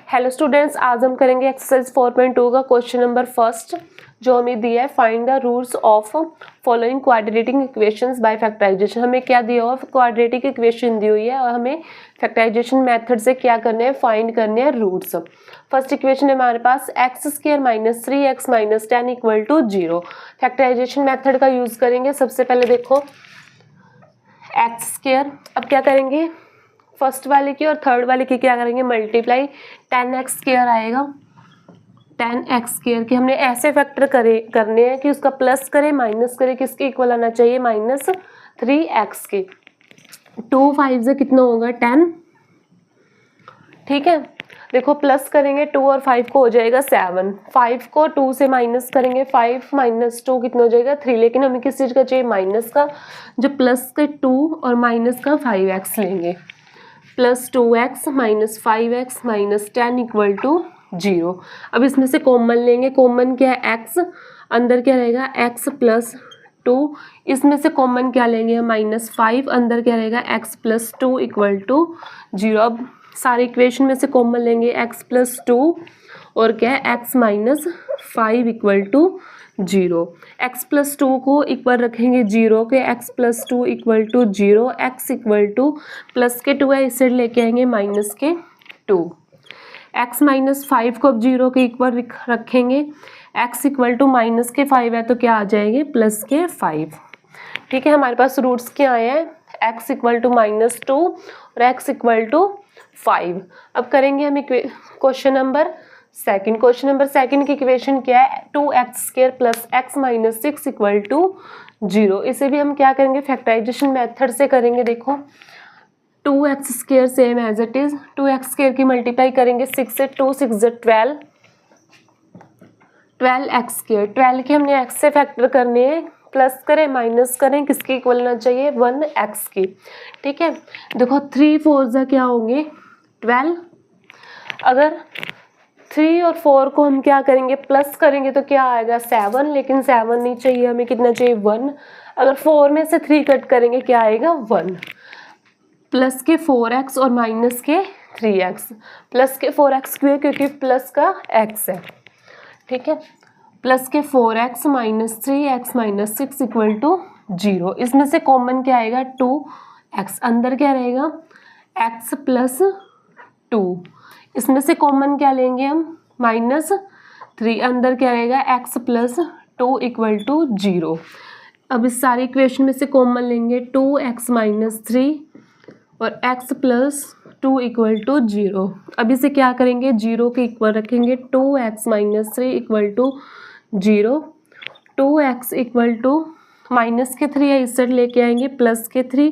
Hello students, आज हम करेंगे एक्सरसाइज 4.2 का क्वेश्चन नंबर फर्स्ट, जो हमें दिया है find the roots of following quadratic equations by factorization. हमें क्या दिया हुआ, क्वाड्रेटिक इक्वेशन दी हुई है और हमें फैक्टराइजेशन मेथड से क्या करने हैं, फाइंड करने हैं रूट्स। फर्स्ट इक्वेशन है हमारे पास x² - 3x - 10 = 0। फैक्टराइजेशन मेथड का यूज करेंगे। सबसे पहले देखो x², अब क्या करेंगे, फर्स्ट वाले की और थर्ड वाले की क्या करेंगे, मल्टीप्लाई। 10x² आएगा, 10x² के हमने ऐसे फैक्टर करने हैं कि उसका प्लस करे माइनस करे, किसके इक्वल आना चाहिए, -3x के। 2 5 से कितना होगा 10, ठीक है। देखो प्लस करेंगे 2 और 5 को हो जाएगा 7, 5 को 2 से माइनस करेंगे, 5 - 2 कितना हो जाएगा 3, लेकिन हमें किस चीज़ का चाहिए, माइनस का। जो प्लस के 2 और माइनस का 5x लेंगे, +2x - 5x - 10 = 0। अब इसमें से कॉमन लेंगे, कॉमन क्या है x, अंदर क्या रहेगा x + 2, इसमें से कॉमन क्या लेंगे हम, -5, अंदर क्या रहेगा x + 2 = 0। अब सारे इक्वेशन में से कॉमन लेंगे x + 2 और क्या है x - 5 = 0। x + 2 को इक्वल रखेंगे 0 के, x + 2 = 0, x = प्लस के 2 है, इसे लेके आएंगे माइनस के 2। x - 5 को अब 0 के इक्वल रखेंगे, x = माइनस के 5 है तो क्या आ जाएंगे, प्लस के 5। ठीक है, हमारे पास रूट्स क्या आए हैं, x = -2 और x = 5। अब करेंगे हम question number second. Question number second की इक्वेशन क्या है, 2x² + x - 6 = 0। इसे भी हम क्या करेंगे, फैक्टराइजेशन मेथड से करेंगे। देखो 2x² same as it is, 2x² की मल्टीप्लाई करेंगे 6 से, 2 6 12, 12x², 12 के हमने x से फैक्टर करने हैं, प्लस करें माइनस करें, किसके इक्वल होना चाहिए, 1x की। ठीक है, देखो 3 4 क्या होंगे 12, अगर 3 और 4 को हम क्या करेंगे, प्लस करेंगे तो क्या आएगा 7, लेकिन 7 नहीं चाहिए हमें, कितना चाहिए 1। अगर 4 में से 3 कट करेंगे क्या आएगा 1, प्लस के 4x और माइनस के 3x, प्लस के 4x क्यों, क्योंकि प्लस का x है। ठीक है, प्लस के 4x - 3x - 6 = 0। इसमें से कॉमन क्या आएगा 2x, अंदर क्या रहेगा x + 2, इसमें से कॉमन क्या लेंगे हम, -3, अंदर क्या रहेगा x + 2 = 0। अब इस सारी इक्वेशन में से कॉमन लेंगे 2x - 3 और x + 2 = 0। अब इसे क्या करेंगे, 0 के इक्वल रखेंगे, 2x - 3 = 0, 2x = माइनस के 3 है, इस साइड लेके आएंगे प्लस के 3,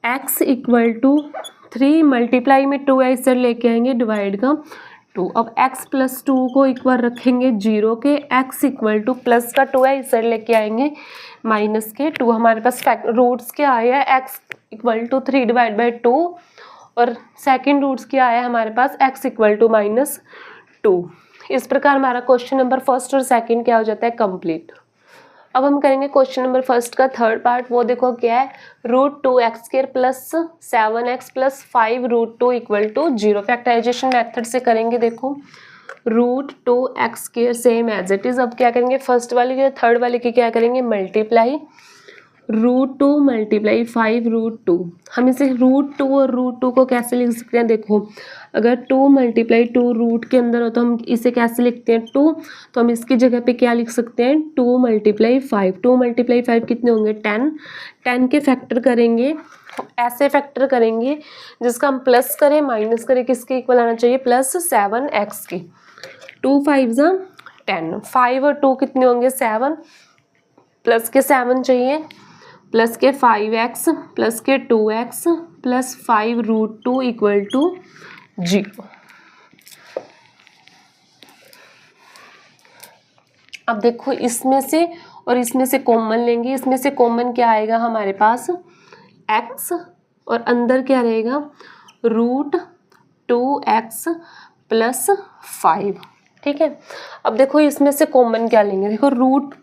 x = 3 मल्टीप्लाई में 2 है, इस साइड लेके आएंगे डिवाइड का 2। अब x + 2 को इक्वल रखेंगे 0 के, x = प्लस का 2 है, इस साइड लेके आएंगे माइनस के 2। हमारे पास रूट्स क्या आया है, x = 3/2 और सेकंड रूट्स क्या आया है हमारे पास, x = -2। इस प्रकार हमारा क्वेश्चन नंबर फर्स्ट और सेकंड क्या हो जाता है, कंप्लीट। अब हम करेंगे क्वेश्चन नंबर फर्स्ट का थर्ड पार्ट। वो देखो क्या है, √2x² + 7x + 5 √2 = 0। फैक्टराइजेशन मेथड से करेंगे। देखो √2x² same as it is, अब क्या करेंगे, फर्स्ट वाले की थर्ड वाले की क्या करेंगे, मल्टीप्लाई। √2 × 5 √2, हम इसे √2 और √2 को कैसे लिख सकते हैं, देखो अगर 2 × 2 रूट के अंदर हो तो हम इसे कैसे लिखते हैं 2, तो हम इसकी जगह पे क्या लिख सकते हैं 2 × 5, 2 × 5 कितने होंगे 10, 10 के फैक्टर करेंगे, ऐसे फैक्टर करेंगे जिसका हम प्लस करें माइनस करें, किसके इक्वल आना चाहिए, +7x की। 2 5 10, 5 और 2 कितने होंगे 7, प्लस के 7 चाहिए, प्लस के 5x प्लस के 2x + 5 √2 = 0। अब देखो इसमें से और इसमें से कॉमन लेंगे, इसमें से कॉमन क्या आएगा हमारे पास x और अंदर क्या रहेगा √2x + 5। ठीक है, अब देखो इसमें से कॉमन क्या लेंगे, देखो रूट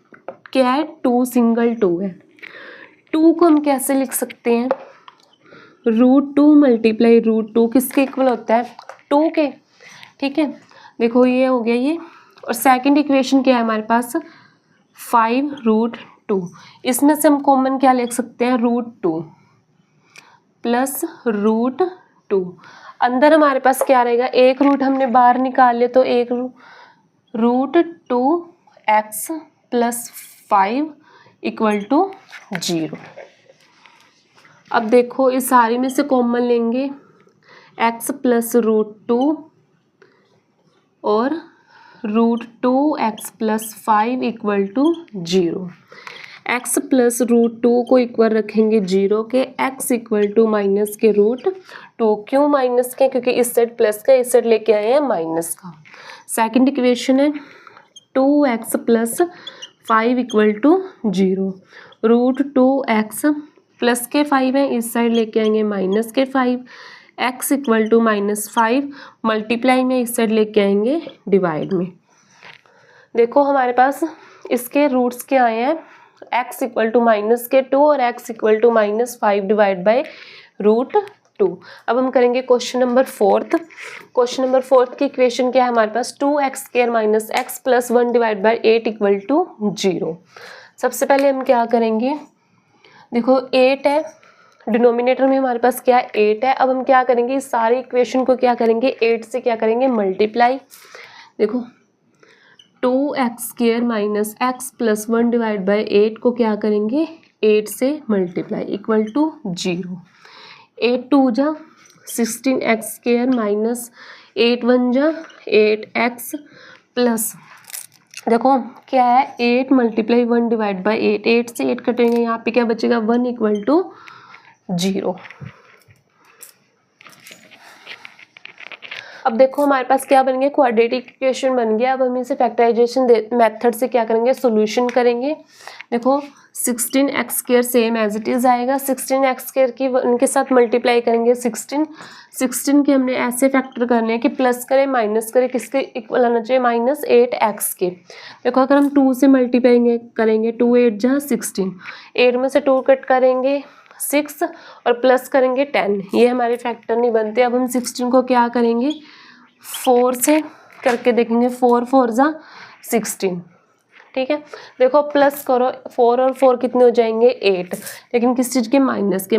क्या है 2 सिंगल 2 है, 2 को हम कैसे लिख सकते हैं, √2 × √2 किसके इक्वल होता है 2 के, ठीक है। देखो ये हो गया ये, और सेकंड इक्वेशन क्या है हमारे पास 5√2। इसमें से हम कॉमन क्या ले सकते हैं √2 प्लस √2। अंदर हमारे पास क्या रहेगा, एक रूट हमने बाहर निकाल लिया तो एक √2x प्लस 5 इक्वल टू 0। अब देखो इस सारी में से कॉमन लेंगे x प्लस √2 और √2x plus 5 equal to 0। x plus √2 को इक्वल रखेंगे 0 के, x इक्वल टू माइनस के √2। क्यों माइनस के, क्योंकि इस साइड प्लस का, इस साइड लेके आए हैं माइनस का। सेकंड इक्वेशन है 2x plus 5 equal to 0। √2x plus के 5 है, इस साइड लेके आएंगे माइनस के 5। x इक्वल टू -5 मल्टीप्लाई में इस साइड लेके आएंगे डिवाइड में। देखो हमारे पास इसके रूट्स क्या आए हैं, x इक्वल टू -2 और x equal to -5 divide by √2। अब हम करेंगे क्वेश्चन नंबर 4। क्वेश्चन नंबर 4 की इक्वेशन क्या है हमारे पास 2x² minus x plus 1 divide by 8 equal to 0। सबसे पहले हम क्या करेंगे, देखो 8 है, डिनोमिनेटर में हमारे पास क्या है 8 है। अब हम क्या करेंगे, इस सारी इक्वेशन को क्या करेंगे 8 से क्या करेंगे मल्टीप्लाई। देखो 2x² minus x plus 1 divide by 8 को क्या करेंगे 8 से मल्टीप्लाई इक्वल टू 0। 8 2 जा 16x² माइनस 8 1 जा 8x प्लस, देखो क्या है 8 मल्टीप्लाई 1 डिवाइड बाई 8, 8 से 8 कटेंगे, यहाँ पे क्या बचेगा 1 इक्वल टू 0। अब देखो हमारे पास क्या बन गया, क्वाड्रेटिक इक्वेशन बन गया। अब हम इसे फैक्टराइजेशन मेथड से क्या करेंगे सॉल्यूशन करेंगे। देखो 16x² same as it is आएगा, 16x² की उनके साथ मल्टीप्लाई करेंगे 16 के हमने ऐसे फैक्टर करने हैं कि प्लस करें माइनस करें, किसके इक्वल आना चाहिए -8x के। देखो अगर हम 2 से मल्टीप्लाई करेंगे 2 8 जा 16, 8 में से 2 कट करेंगे 6 और प्लस करेंगे 10, ये हमारे फैक्टर नहीं बनते। अब हम 16 को क्या करेंगे 4 से करके देखेंगे, 4 4 जा 16, ठीक है। देखो प्लस करो 4 और 4 कितने हो जाएंगे 8, लेकिन किस चीज़ के माइनस के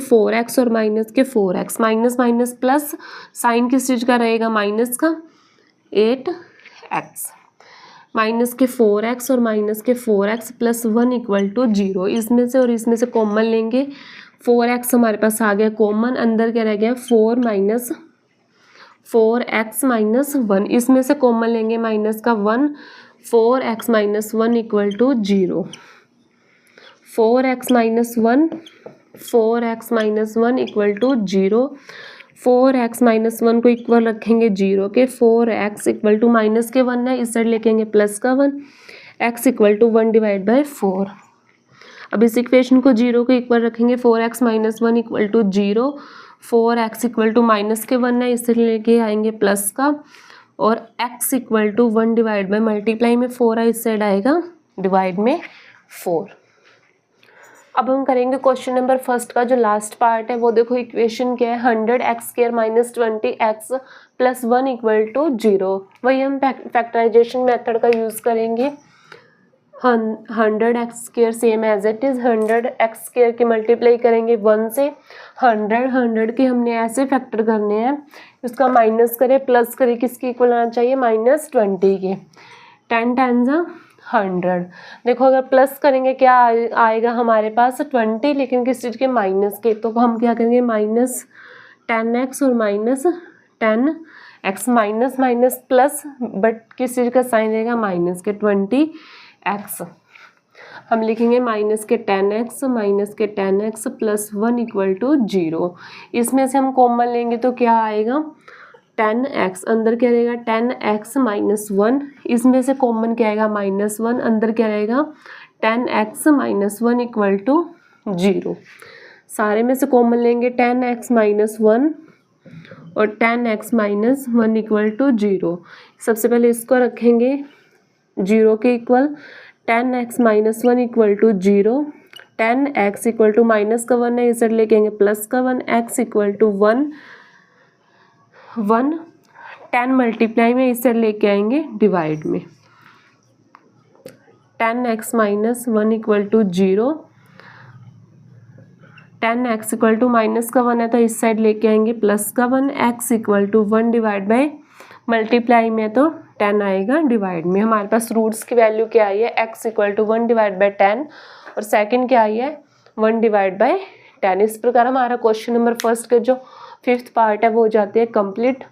4x और माइनस के 4x, minus minus plus, sign किस चीज़ का रहेगा माइनस का 8x, माइनस के 4x और माइनस के 4x प्लस 1 इक्वल टू 0। इसमें से और इसमें से कॉमन लेंगे, 4x हमारे पास आ गया कॉमन, अंदर क्या रह गया 4x माइनस 1, इसमें से कॉमन लेंगे माइनस का 1, 4x minus 1 equal to 0। 4x minus 1 equal to 0। 4x minus 1 को इक्वल रखेंगे 0 के, 4x इक्वल टू माइनस के 1 है, इस साइड लेकेंगे प्लस का 1, x equal to 1 divide by 4। अब इस इक्वेशन को 0 को इक्वल रखेंगे, 4x minus 1 equal to 0, 4x equal to minus के 1 है, इस साइड लेके आएंगे प्लस का, और x equal to 1 divide by multiply में 4 है, इस साइड आएगा डिवाइड में 4। अब हम करेंगे क्वेश्चन नंबर फर्स्ट का जो लास्ट पार्ट है वो। देखो इक्वेशन क्या है 100x² minus 20x plus 1 equal to 0। वही हम फैक्टराइजेशन मेथड का यूज़ करेंगे। 100x² same as it is, 100x² की मल्टीप्लाई करेंगे 1 से, 100 के हमने ऐसे फैक्टर करने हैं, उसका माइनस करें प्लस करें, किसके इक्वल आना चाहिए -20 के, 10 10 100। देखो अगर प्लस करेंगे क्या आएगा हमारे पास 20, लेकिन किस चीज़ के माइनस के, तो हम क्या करेंगे -10x और -10x, minus minus plus, but किस चीज़ का साइन रहेगा माइनस के 20x। हम लिखेंगे -10x प्लस 1 इक्वल टू 0। इसमें से हम कॉमन लेंगे तो क्या आएगा 10x, अंदर क्या रहेगा 10x माइनस 1, इसमें से कॉमन क्या आएगा -1, अंदर क्या रहेगा 10x माइनस 1 इक्वल टू 0। सारे में से कॉमन लेंगे 10x माइनस 1 और 10x माइनस 1 इक्वल टू 0। सबसे पहले इसको रखेंगे 0 के equal, 10x minus 1 equal to 0, 10x equal to minus का 1 है, इस साइड लेके आएंगे प्लस का 1, x इक्वल टू 1 10 मल्टीप्लाई में इस साइड लेके आएंगे डिवाइड में, 10x minus 1 equal to 0, 10x equal to minus का 1 है तो इस साइड लेके आएंगे प्लस का 1, x equal to 1 divide by multiply में तो 10 आएगा डिवाइड में। हमारे पास रूट्स की वैल्यू क्या आई है, x equal to 1 divide by 10 और सेकंड क्या आई है 1 डिवाइड बाई 10। इस प्रकार हमारा क्वेश्चन नंबर फर्स्ट का जो 5th पार्ट है वो हो जाती है कंप्लीट।